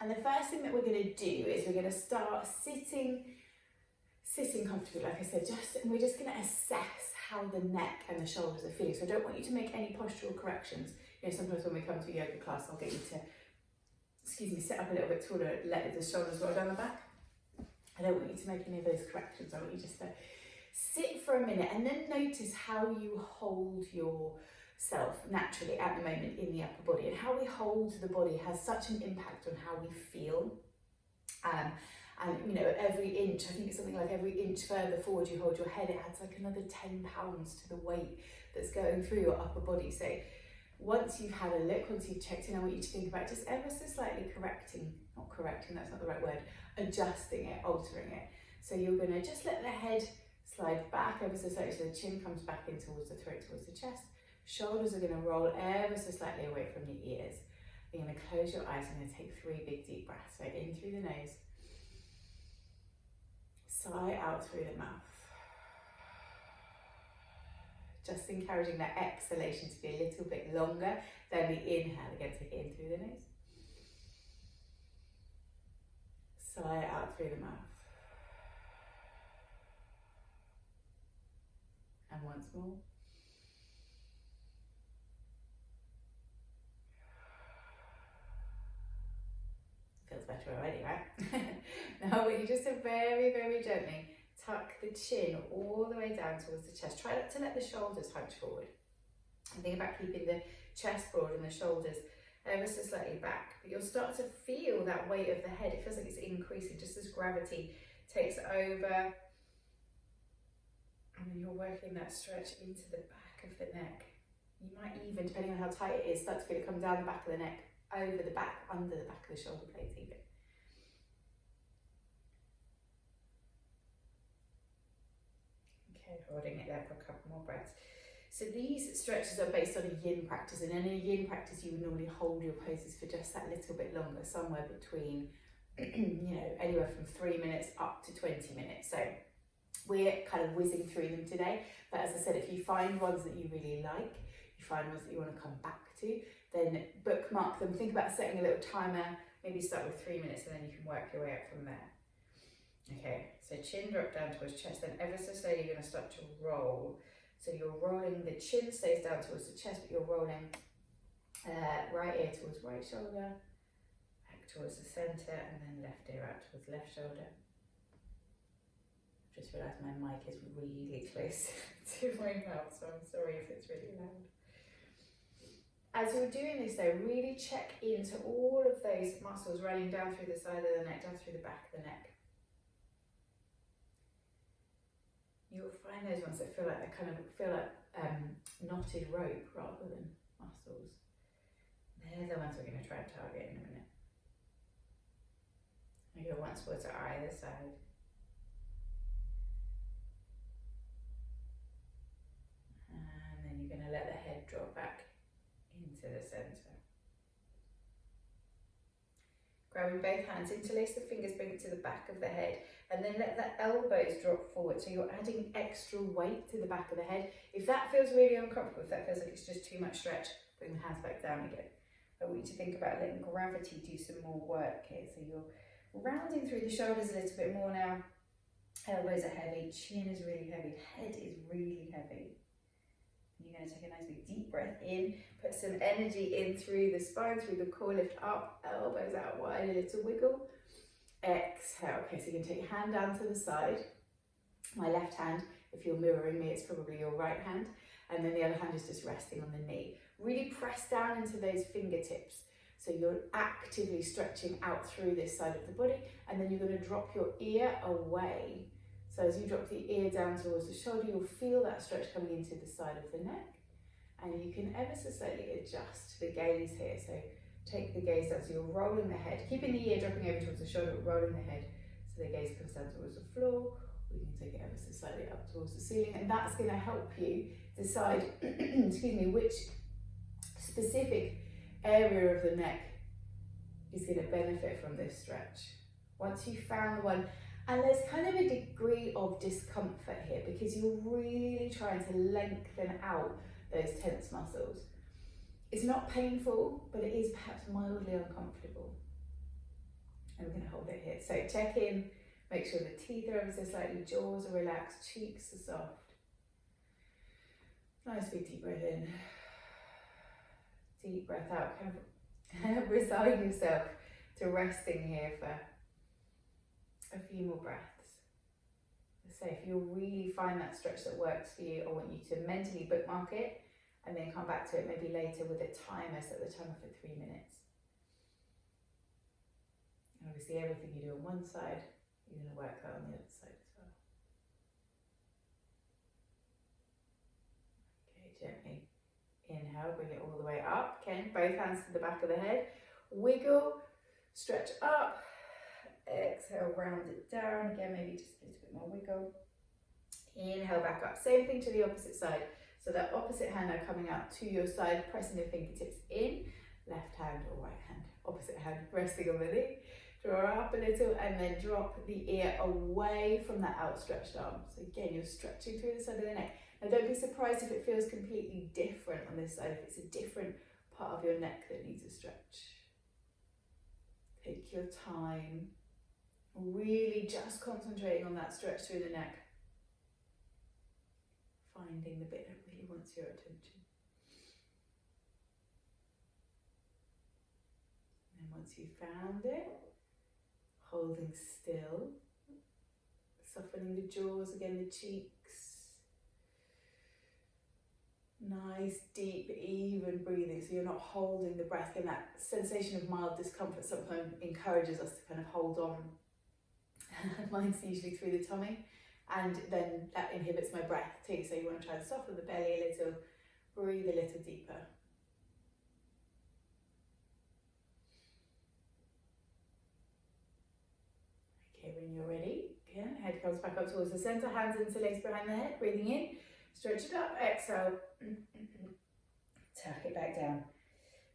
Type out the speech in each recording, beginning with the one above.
And the first thing that we're going to do is we're going to start sitting comfortably, like I said, and we're just going to assess how the neck and the shoulders are feeling. So I don't want you to make any postural corrections. You know, sometimes when we come to yoga class, I'll get you to, sit up a little bit taller, let the shoulders roll down the back. I don't want you to make any of those corrections. I want you just to sit for a minute and then notice how you hold yourself naturally at the moment in the upper body. And how we hold the body has such an impact on how we feel. And you know, every inch, I think it's something like every inch further forward you hold your head, it adds like another 10 pounds to the weight that's going through your upper body. So once you've had a look, once you've checked in, I want you to think about just ever so slightly not correcting, that's not the right word, adjusting it, altering it. So you're going to just let the head slide back ever so slightly so the chin comes back in towards the throat, towards the chest. Shoulders are going to roll ever so slightly away from your ears. You're going to close your eyes and going to take 3 big deep breaths. So in through the nose, sigh out through the mouth. Just encouraging that exhalation to be a little bit longer than the inhale. Again, take it in through the nose. Sigh out through the mouth. And once more. Feels better already, right? Now I want you just to very, very gently tuck the chin all the way down towards the chest. Try not to let the shoulders hunch forward. And think about keeping the chest broad and the shoulders ever so slightly back. But you'll start to feel that weight of the head. It feels like it's increasing just as gravity takes over. And then you're working that stretch into the back of the neck. You might even, depending on how tight it is, start to feel it come down the back of the neck, over the back, under the back of the shoulder blades even. Okay, holding it there for a couple more breaths. So these stretches are based on a yin practice, and in a yin practice you would normally hold your poses for just that little bit longer, somewhere between, you know, anywhere from 3 minutes up to 20 minutes. So we're kind of whizzing through them today, but as I said, if you find ones that you really like, you find ones that you want to come back to, then bookmark them. Think about setting a little timer, maybe start with 3 minutes and then you can work your way up from there. Okay, so chin drop down towards chest, then ever so slowly you're going to start to roll. So you're rolling, the chin stays down towards the chest, but you're rolling right ear towards right shoulder, back towards the centre, and then left ear out towards left shoulder. Just realised my mic is really close to my mouth, so I'm sorry if it's really loud. As you're doing this though, really check into all of those muscles running down through the side of the neck, down through the back of the neck. You'll find those ones that feel like knotted rope rather than muscles. They're the ones we're going to try and target in a minute. I go once more to either side. And then you're going to let the head drop back into the centre. Grabbing both hands, interlace the fingers, bring it to the back of the head, and then let the elbows drop forward. So you're adding extra weight to the back of the head. If that feels really uncomfortable, if that feels like it's just too much stretch, bring the hands back down again. I want you to think about letting gravity do some more work here. So you're rounding through the shoulders a little bit more now. Elbows are heavy, chin is really heavy, head is really heavy. You're going to take a nice big deep breath in, put some energy in through the spine, through the core, lift up, elbows out wide, a little wiggle. Exhale. Okay, so you can take your hand down to the side. My left hand, if you're mirroring me, it's probably your right hand. And then the other hand is just resting on the knee. Really press down into those fingertips. So you're actively stretching out through this side of the body. And then you're going to drop your ear away. So as you drop the ear down towards the shoulder, you'll feel that stretch coming into the side of the neck. And you can ever so slightly adjust the gaze here. So take the gaze down, so you're rolling the head, keeping the ear dropping over towards the shoulder, but rolling the head so the gaze comes down towards the floor. Or you can take it ever so slightly up towards the ceiling, and that's going to help you decide, excuse me, which specific area of the neck is going to benefit from this stretch. Once you've found the one, and there's kind of a degree of discomfort here because you're really trying to lengthen out those tense muscles. It's not painful, but it is perhaps mildly uncomfortable. And we're going to hold it here. So check in, make sure the teeth are ever so slightly, jaws are relaxed, cheeks are soft. Nice big deep breath in. Deep breath out. Kind of resign yourself to resting here for a few more breaths. So if you really find that stretch that works for you, I want you to mentally bookmark it and then come back to it maybe later with a timer, set the timer for 3 minutes. And obviously everything you do on one side, you're going to work that on the other side as well. Okay, gently inhale, bring it all the way up. Again, both hands to the back of the head. Wiggle, stretch up. Exhale, round it down. Again, maybe just a little bit more wiggle. Inhale, back up. Same thing to the opposite side. So that opposite hand now coming out to your side, pressing the fingertips in. Left hand or right hand. Opposite hand resting on the knee. Draw up a little and then drop the ear away from that outstretched arm. So again, you're stretching through the side of the neck. Now don't be surprised if it feels completely different on this side, if it's a different part of your neck that needs a stretch. Take your time, really just concentrating on that stretch through the neck. Finding the bit that really wants your attention. And once you've found it, holding still, softening the jaws, again the cheeks. Nice, deep, even breathing, so you're not holding the breath, and that sensation of mild discomfort sometimes encourages us to kind of hold on. Mine's usually through the tummy, and then that inhibits my breath too, so you want to try and soften the belly a little, breathe a little deeper. Okay, when you're ready, again, head comes back up towards the center, hands into legs behind the head, breathing in, stretch it up, exhale, tuck it back down.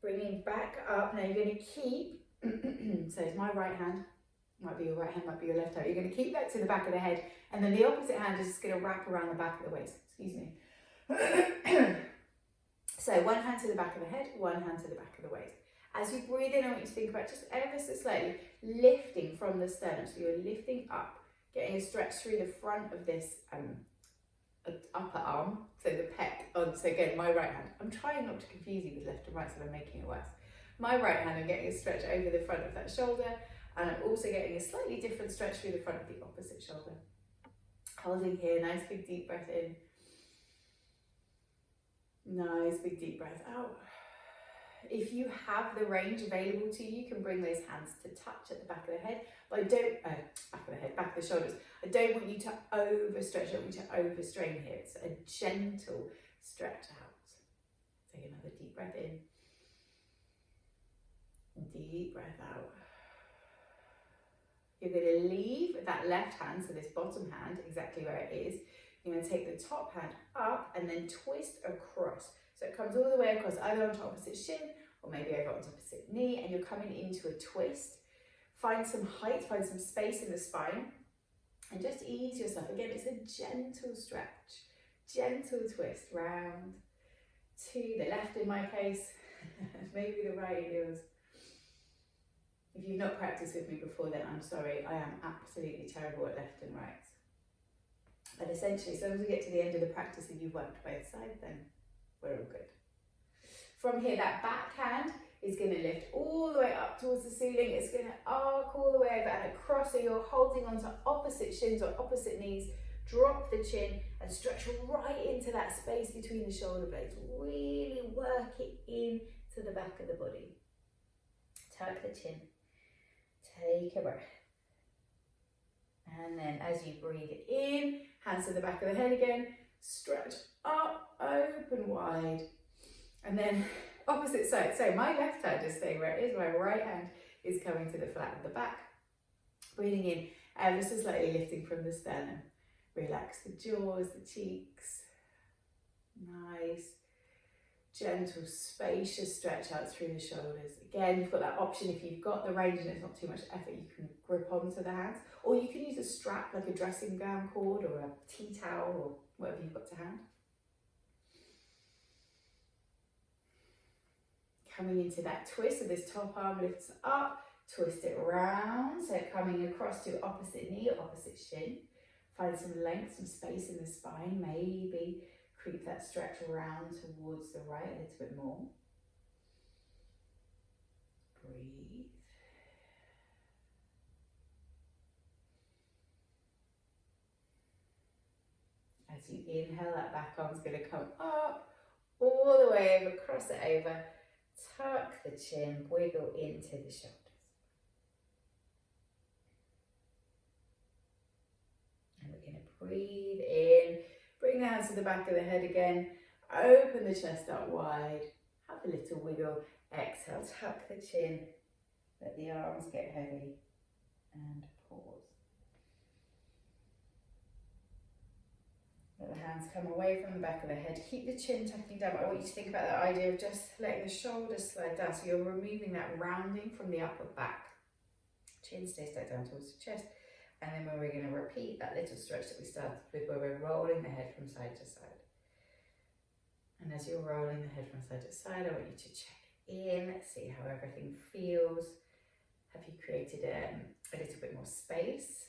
Bringing back up, now you're going to keep, so it's my right hand, might be your right hand, might be your left hand, you're going to keep that to the back of the head, and then the opposite hand is just going to wrap around the back of the waist, excuse me. So one hand to the back of the head, one hand to the back of the waist. As you breathe in, I want you to think about just ever so slightly lifting from the sternum, so you're lifting up, getting a stretch through the front of this upper arm, so the pec on, so again, my right hand. I'm trying not to confuse you with left and right, so I'm making it worse. My right hand, I'm getting a stretch over the front of that shoulder, and I'm also getting a slightly different stretch through the front of the opposite shoulder. Holding here, nice big deep breath in. Nice big deep breath out. If you have the range available to you, you can bring those hands to touch at the back of the head, but I don't, back of the shoulders. I don't want you to overstretch, I don't want you to overstrain here. It's a gentle stretch out. Take another deep breath in. Deep breath out. You're going to leave that left hand, so this bottom hand, exactly where it is. You're going to take the top hand up and then twist across. So it comes all the way across, either onto opposite shin or maybe over onto opposite knee, and you're coming into a twist. Find some height, find some space in the spine, and just ease yourself. Again, it's a gentle stretch, gentle twist, round to the left in my case, maybe the right in yours. If you've not practiced with me before, then I'm sorry, I am absolutely terrible at left and right. But essentially, as long as we get to the end of the practice and you've worked both sides, then we're all good. From here, that back hand is going to lift all the way up towards the ceiling. It's going to arc all the way over and across, so you're holding onto opposite shins or opposite knees. Drop the chin and stretch right into that space between the shoulder blades. Really work it in to the back of the body. Tuck the chin. Take a breath. And then as you breathe in, hands to the back of the head again, stretch up, open wide. And then opposite side. So my left hand is staying where it is, my right hand is coming to the flat of the back. Breathing in, ever so slightly lifting from the sternum. Relax the jaws, the cheeks. Nice, gentle, spacious stretch out through the shoulders. Again, you've got that option, if you've got the range and it's not too much effort, you can grip onto the hands, or you can use a strap like a dressing gown cord or a tea towel or whatever you've got to hand. Coming into that twist, so this top arm lifts up, Twist it around, so coming across to opposite knee, opposite shin. Find some length, some space in the spine. Maybe creep that stretch around towards the right a little bit more. Breathe. As you inhale, that back arm's going to come up, all the way over, cross it over, tuck the chin, wiggle into the shoulders. And we're going to breathe in, bring the hands to the back of the head again, open the chest up wide, have a little wiggle, exhale, tuck the chin, let the arms get heavy, and pause. Let the hands come away from the back of the head. Keep the chin tucking down. I want you to think about that idea of just letting the shoulders slide down. So you're removing that rounding from the upper back. Chin stays stuck down towards the chest. And then we're going to repeat that little stretch that we started with, where we're rolling the head from side to side. And as you're rolling the head from side to side, I want you to check in, see how everything feels. Have you created a little bit more space,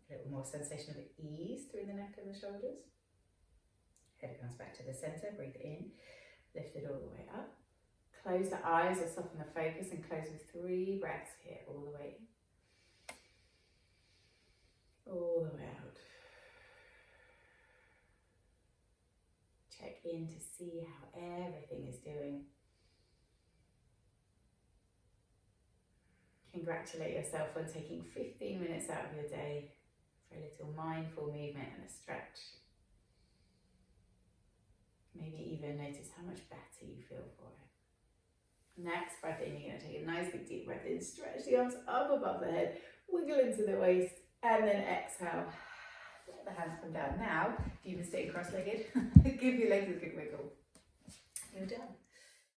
a little more sensation of ease through the neck and the shoulders? Head comes back to the center, breathe in, lift it all the way up. Close the eyes or soften the focus and close with 3 breaths here, all the way in. All the way out. Check in to see how everything is doing. Congratulate yourself on taking 15 minutes out of your day for a little mindful movement and a stretch. Maybe even notice how much better you feel for it. Next breath in, you're going to take a nice big deep breath in, stretch the arms up above the head, wiggle into the waist, and then exhale. Let the hands come down. Now, if you've been sitting cross-legged, give your legs a good wiggle. You're done.